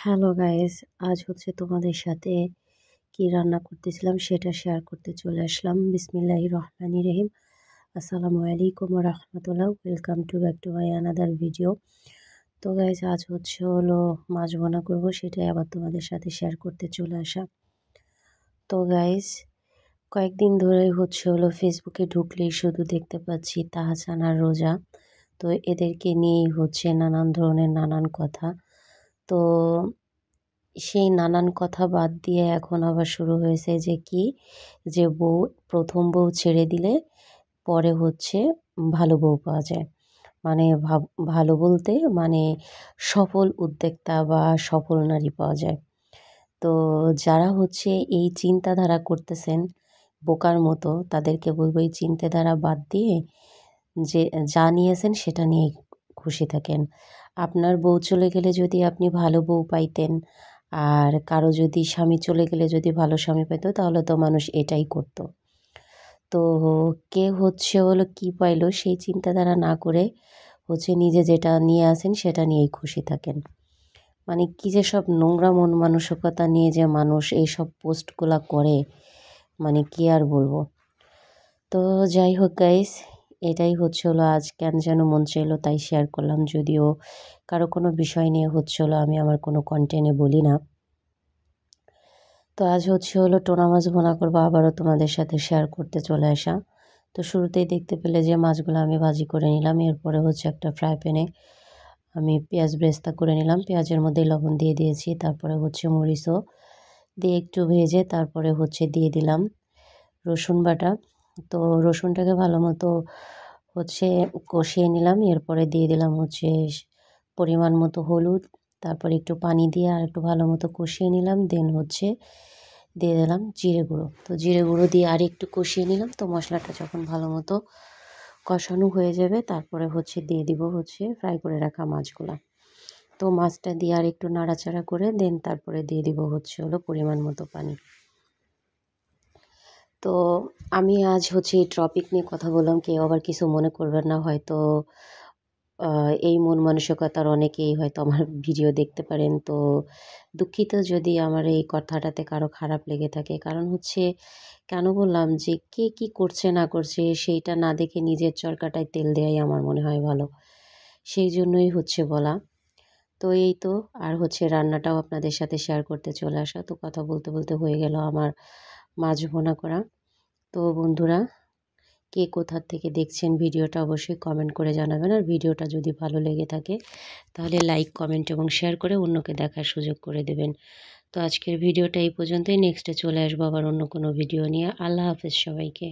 Hello guys, আজ তোমাদের সাথে কি রান্না করতেছিলাম সেটা শেয়ার করতে চলে আসলাম। বিসমিল্লাহির রহমানির রহিম। আসসালামু আলাইকুম ওয়া রাহমাতুল্লাহ। Welcome to back to my another video. তো গাইস, আজ মাছ ভুনা করব, সেটাই আবার তোমাদের সাথে শেয়ার করতে চলে আসা। তো গাইস, কয়েকদিন ধরেই ফেসবুকে ঢুকলেই শুধু দেখতে পাচ্ছি তাহসান আর রোজা। তো এদেরকে নিয়েই নানান ধরনের নানান কথা। তো সেই নানান কথা বাদ দিয়ে এখন আবার শুরু হয়েছে যে প্রথম বউ ছেড়ে দিলে পরে ভালো বউ পাওয়া যায়। মানে ভালো বলতে মানে সফল উদ্যোক্তা বা সফল নারী পাওয়া যায়। তো যারা এই চিন্তাধারা করতেছেন বোকার মতো, তাদেরকে বলবো এই চিন্তাধারা বাদ দিয়ে যে যা নিয়েছেন সেটা নিয়েই খুশি থাকেন। আপনার বউ চলে গেলে যদি আপনি ভালো বউ পাইতেন, আর কারো যদি স্বামী চলে গেলে যদি ভালো স্বামী পেত, তাহলে তো মানুষ এটাই করত। তো কে কি পাইলো সেই চিন্তাধারা না করে নিজে যেটা নিয়ে আসেন সেটা নিয়েই খুশি থাকেন। মানে কি যে সব নোংরা মন মানসিকতা নিয়ে যে মানুষ এইসব পোস্টগুলা করে, মানে কি আর বলবো। তো যাই হোক গাইস, এটাই আজ কেন যেন মন চাইলো তাই শেয়ার করলাম। যদিও কারো কোনো বিষয় নিয়ে আমি আমার কোনো কন্টেন্টে বলি না। তো আজ টোনা মাছ ভুনা করবো, আবারও তোমাদের সাথে শেয়ার করতে চলে আসা। তো শুরুতেই দেখতে পেলে যে মাছগুলো আমি ভাজি করে নিলাম। এরপরে একটা ফ্রাই প্যানে আমি পেঁয়াজ ব্রেস্তা করে নিলাম। পেঁয়াজের মধ্যে লবণ দিয়ে দিয়েছি। তারপরে মরিচও দিয়ে একটু ভেজে তারপরে দিয়ে দিলাম রসুন বাটা। তো রসুনটাকে ভালো মতো কষিয়ে নিলাম। এরপরে দিয়ে দিলাম পরিমাণ মতো হলুদ। তারপরে একটু পানি দিয়ে আর একটু ভালো মতো কষিয়ে নিলাম। দেন দিয়ে দিলাম জিরে গুঁড়ো। তো জিরে গুঁড়ো দিয়ে আর একটু কষিয়ে নিলাম। তো মশলাটা যখন ভালো মতো কষানো হয়ে যাবে, তারপরে দিয়ে দিব ফ্রাই করে রাখা মাছগুলা। তো মাছটা দিয়ে আর একটু নাড়াচাড়া করে দেন তারপরে দিয়ে দিব পরিমাণ মতো পানি। তো আমি আজ এই টপিক নিয়ে কথা বললাম, কেউ আবার কিছু মনে করবেন না। হয়তো এই মন মানসিকতার অনেকেই হয়তো আমার ভিডিও দেখতে পারেন। তো দুঃখিত যদি আমার এই কথাটাতে কারো খারাপ লেগে থাকে। কারণ কেন বললাম যে কে কী করছে না করছে সেইটা না দেখে নিজের চরকাটায় তেল দেওয়াই আমার মনে হয় ভালো। সেই জন্যই বলা। তো এই তো আর রান্নাটাও আপনাদের সাথে শেয়ার করতে চলে আসা। তো কথা বলতে বলতে হয়ে গেল আমার মাছ ভুনা করা। তো বন্ধুরা, কে কোথা থেকে দেখছেন ভিডিওটা অবশ্যই কমেন্ট করে জানাবেন। আর ভিডিওটা যদি ভালো লেগে থাকে তাহলে লাইক, কমেন্ট এবং শেয়ার করে অন্যকে দেখার সুযোগ করে দেবেন। তো আজকের ভিডিওটা এই পর্যন্তই। নেক্সটে চলে আসবো আবার অন্য কোনো ভিডিও নিয়ে। আল্লাহ হাফেজ সবাইকে।